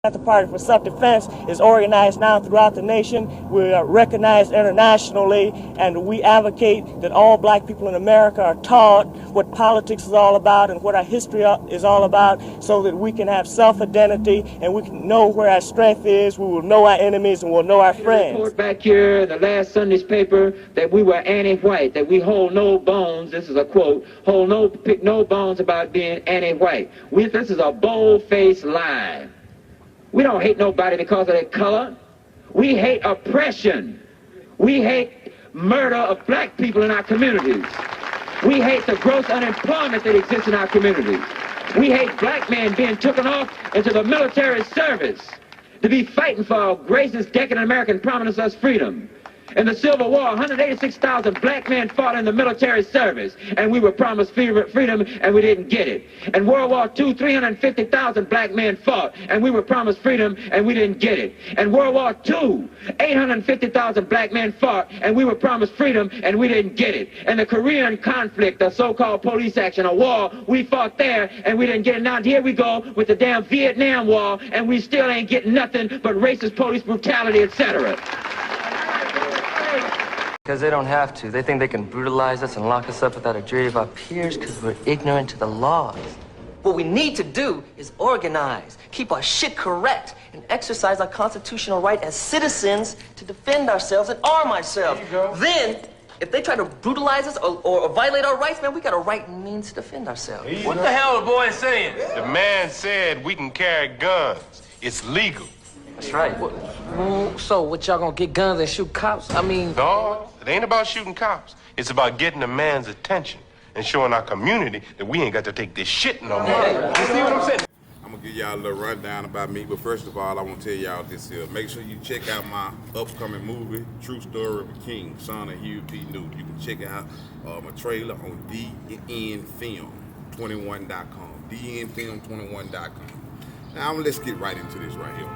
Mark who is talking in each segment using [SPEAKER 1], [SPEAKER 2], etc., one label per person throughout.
[SPEAKER 1] Panther Party for Self-Defense is organized now throughout the nation. We are recognized internationally, and we advocate that all black people in America are taught what politics is all about and what our history is all about, so that we can have self-identity and we can know where our strength is. We will know our enemies and we'll know our friends.
[SPEAKER 2] Report back here in the last Sunday's paper that we were anti-white, that we hold no bones, this is a quote, hold no bones about being anti-white. This is a bold-faced lie. We don't hate nobody because of their color. We hate oppression. We hate murder of black people in our communities. We hate the gross unemployment that exists in our communities. We hate black men being taken off into the military service to be fighting for our racist, decadent American promise us freedom. In the Civil War, 186,000 black men fought in the military service, and we were promised freedom, and we didn't get it. In World War II, 350,000 black men fought, and we were promised freedom, and we didn't get it. In World War II, 850,000 black men fought, and we were promised freedom, and we didn't get it. In the Korean conflict, the so-called police action, a war, we fought there, and we didn't get it. Now here we go with the damn Vietnam War, and we still ain't getting nothing but racist police brutality, etc.
[SPEAKER 3] Because they don't have to. They think they can brutalize us and lock us up without a jury of our peers because we're ignorant to the laws. What we need to do is organize, keep our shit correct, and exercise our constitutional right as citizens to defend ourselves and arm ourselves. Then, if they try to brutalize us or violate our rights, man, we got a right and means to defend ourselves.
[SPEAKER 4] What the hell the boy saying?
[SPEAKER 5] The man said we can carry guns. It's legal.
[SPEAKER 3] That's right.
[SPEAKER 6] So, what y'all gonna get guns and shoot cops? I mean...
[SPEAKER 5] No, it ain't about shooting cops. It's about getting a man's attention and showing our community that we ain't got to take this shit no more.
[SPEAKER 4] You see what I'm saying?
[SPEAKER 7] I'm gonna give y'all a little rundown about me, but first of all, I want to tell y'all this here. Make sure you check out my upcoming movie, True Story of a King, son of Huey P. Newton. You can check out my trailer on dnfilm21.com, dnfilm21.com. Now, let's get right into this right here.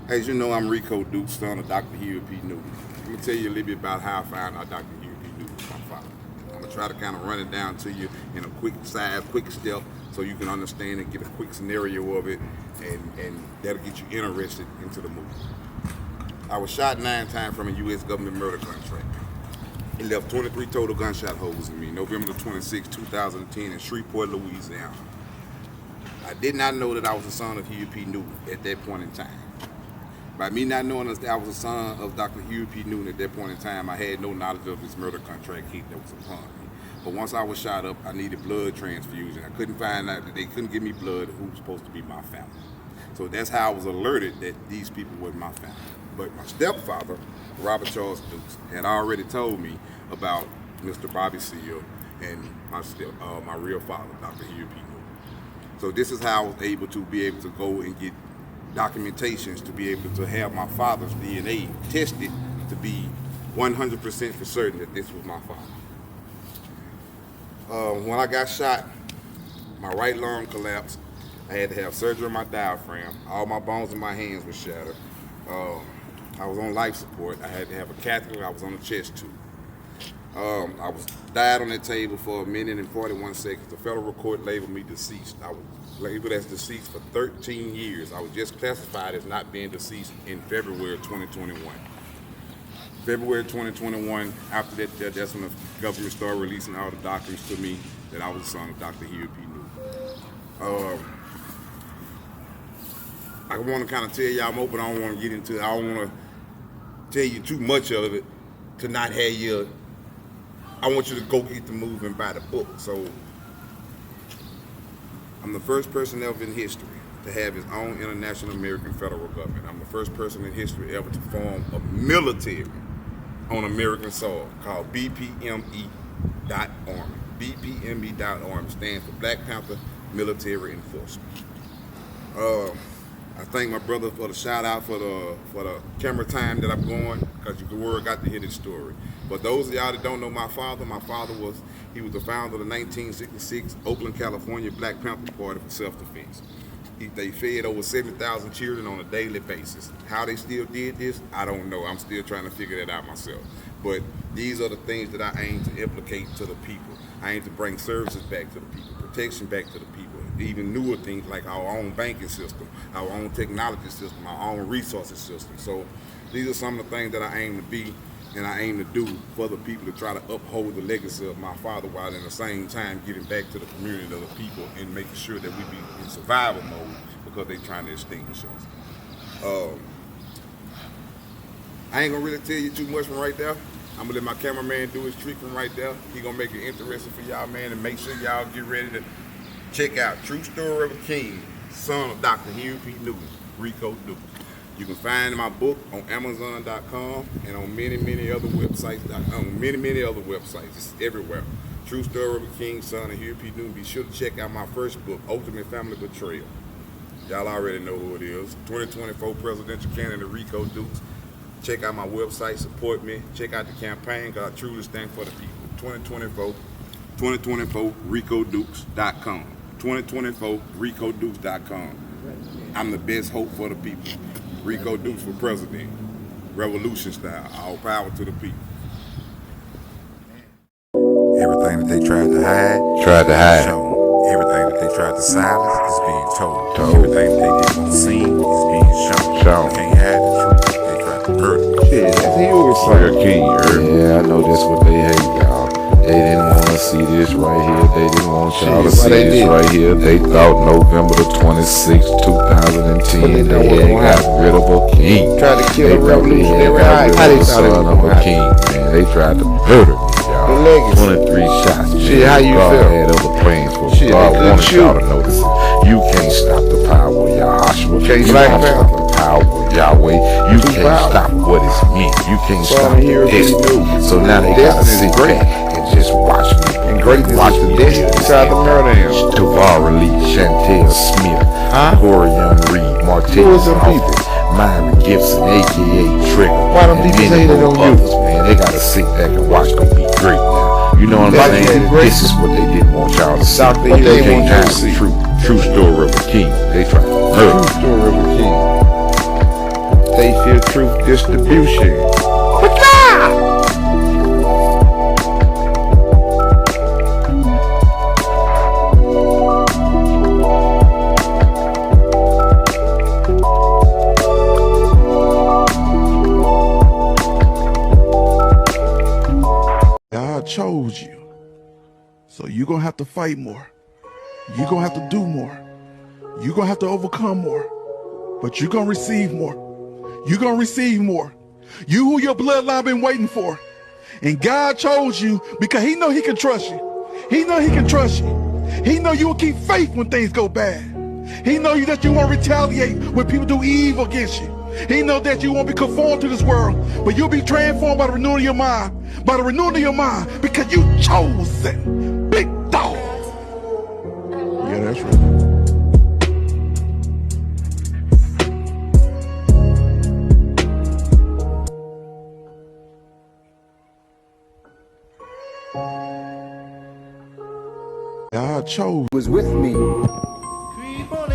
[SPEAKER 7] As you know, I'm Rico Duke, son of Dr. Huey P. Newton. Let me tell you a little bit about how I found out Dr. Huey P. Newton was my father. I'm gonna try to kind of run it down to you in a quick step, so you can understand and get a quick scenario of it, and that'll get you interested into the movie. I was shot 9 times from a U.S. government murder contract. It left 23 total gunshot holes in me, November the 26, 2010 in Shreveport, Louisiana. I did not know that I was the son of Huey P. Newton at that point in time. By me not knowing that I was the son of Dr. Huey P. Newton at that point in time, I had no knowledge of this murder contract that was upon me. But once I was shot up, I needed blood transfusion. I couldn't find out that they couldn't give me blood who was supposed to be my family. So that's how I was alerted that these people were my family. But my stepfather, Robert Charles Dukes, had already told me about Mr. Bobby Seale and my real father, Dr. Huey P. Newton. So this is how I was able to go and get documentations to be able to have my father's DNA tested to be 100% for certain that this was my father. When I got shot, my right lung collapsed. I had to have surgery on my diaphragm. All my bones in my hands were shattered. I was on life support. I had to have a catheter. I was on a chest tube. I died on that table for 1 minute and 41 seconds. The federal court labeled me deceased. I was labeled as deceased for 13 years. I was just classified as not being deceased in February 2021. February 2021, after that's when the government started releasing all the documents to me that I was the son of Dr. Huey P. Newton. I want to kind of tell you, I'm open, I don't want to get into it. I don't want to tell you too much of it to not have you. I want you to go get the movie and buy the book. So I'm the first person ever in history to have his own international American federal government. I'm the first person in history ever to form a military on American soil called BPME.Army. BPME.Army stands for Black Panther Military Enforcement. I thank my brother for the shout out for the camera time that I'm going, because the world got to hear this story. But those of y'all that don't know my father was the founder of the 1966 Oakland, California Black Panther Party for self-defense. They fed over 70,000 children on a daily basis. How they still did this, I don't know. I'm still trying to figure that out myself. But these are the things that I aim to implicate to the people. I aim to bring services back to the people, protection back to the people, even newer things like our own banking system, our own technology system, our own resources system. So these are some of the things that I aim to be and I aim to do for the people to try to uphold the legacy of my father while at the same time giving back to the community of the people and making sure that we be in survival mode because they're trying to extinguish us. I ain't gonna really tell you too much from right there. I'm gonna let my cameraman do his trick from right there. He gonna make it interesting for y'all, man, and make sure y'all get ready to check out True Story of a King, son of Dr. Henry P. Newton, Rico Dukes. You can find my book on Amazon.com and on many other websites. It's everywhere. True Story of a King, son of Henry P. Newton. Be sure to check out my first book, Ultimate Family Betrayal. Y'all already know who it is. 2024 presidential candidate Rico Dukes. Check out my website, support me. Check out the campaign, because I truly stand for the people. 2024 RicoDukes.com. 2024 RicoDukes.com. I'm the best hope for the people. Rico Dukes for president. Revolution style. All power to the people.
[SPEAKER 8] Everything that they tried to hide, shown. Everything that they tried to silence is being told. Everything that they didn't want seen is being shown. They can't hide the truth. They tried to murder.
[SPEAKER 9] Shit, he was like a king, you heard me? Yeah, I know that's what they hate, y'all. They didn't want to see this right here. They didn't want y'all to see this right here. They thought November the 26th, 2010, they had got rid of a king. Tried to kill a revolutionary. How they son of a king, man. They tried to murder me, y'all. 23 shots. Shit, how you feel? Had other plans for me. God wanted y'all to notice it. You can't stop the power of Yahshua. You can't stop the power of Yahweh. You can't stop what it's meant. You can't stop the destiny. So now they gotta sit back and just watch me. And greatness watch is the destiny. Tried to murder him. Tavara Lee, Chantel Smith, Corey Young Reed, Martinez Office, Myron Gibson, aka Trigger. Why don't people say they don't use? Man, they gotta sit back and watch them be great now. You know what I'm saying? This is what they didn't want y'all to see. But they can't hide the truth. True story of a king. They try to murder. True story of a king. They fear truth distribution. God chose you. So you're going to have to fight more. You're going to have to do more. You're going to have to overcome more. But you're going to receive more. You're going to receive more. You who your bloodline been waiting for. And God chose you because he know he can trust you. He know he can trust you. He know you will keep faith when things go bad. He know that you won't retaliate when people do evil against you. He know that you won't be conformed to this world, but you'll be transformed by the renewing of your mind. By the renewing of your mind, because you chosen. Big dog. Yeah, that's right. God chose.
[SPEAKER 10] Was with me,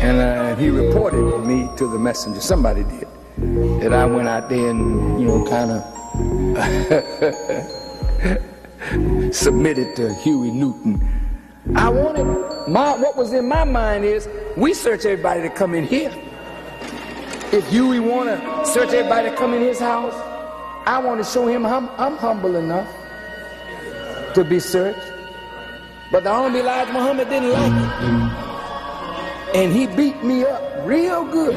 [SPEAKER 10] and he reported me to the messenger. Somebody did. That I went out there and, you know, kind of submitted to Huey Newton. I wanted, what was in my mind is, we search everybody to come in here. If Huey want to search everybody to come in his house, I want to show him I'm humble enough to be searched. But the Honorable Elijah Muhammad didn't like it. And he beat me up real good.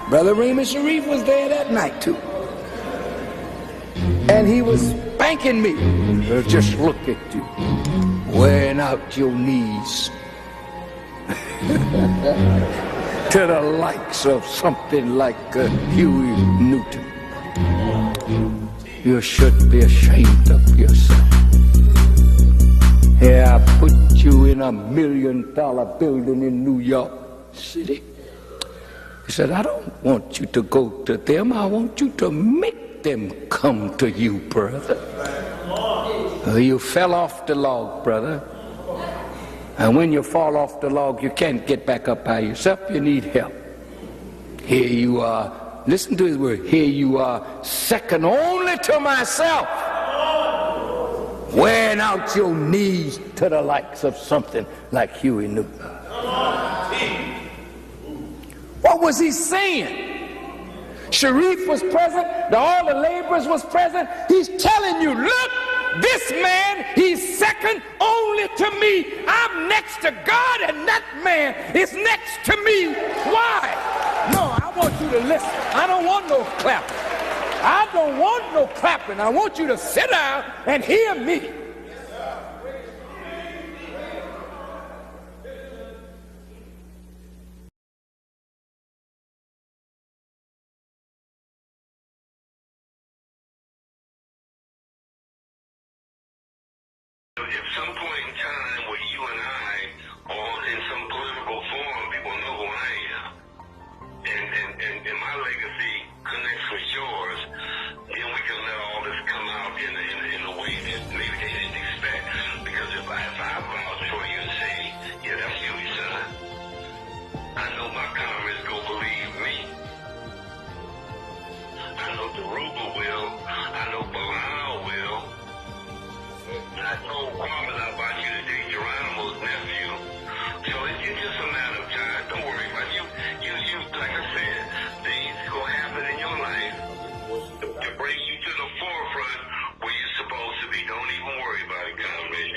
[SPEAKER 10] Brother Raymond Sharif was there that night too. And he was spanking me. Just look at you, wearing out your knees. To the likes of something like Huey Newton. You should be ashamed of yourself. Here I put you in $1 million building in New York City. He said, I don't want you to go to them. I want you to make them come to you, brother. You fell off the log, brother. And when you fall off the log, you can't get back up by yourself. You need help. Here you are. Listen to his word. Here you are, second only to myself. wearing out your knees to the likes of something like Huey Newton. What was he saying? Sharif was present, all the laborers was present. He's telling you, look, this man, he's second only to me. I'm next to God, and that man is next to me. Why? No, I want you to listen. I don't want no clapping. I don't want no clapping. I want you to sit down and hear me.
[SPEAKER 11] At some point in time where you and I are in some political forum, people know who I am. And my legacy connects with yours, then we can let all this come out in a way that maybe they didn't expect. Because if I vouch for you and say, yeah, that's Huey, son, I know my comrades go believe me. I know Daruba will. I know Bilal will. I told Kwame about you today, Geronimo's nephew. So it's just a matter of time. Don't worry about it. You, like I said, things gonna happen in your life to bring you to the forefront where you're supposed to be. Don't even worry about it, comrade.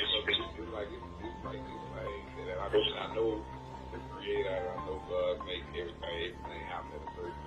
[SPEAKER 7] I know the Creator. I know God make everything happen at a certain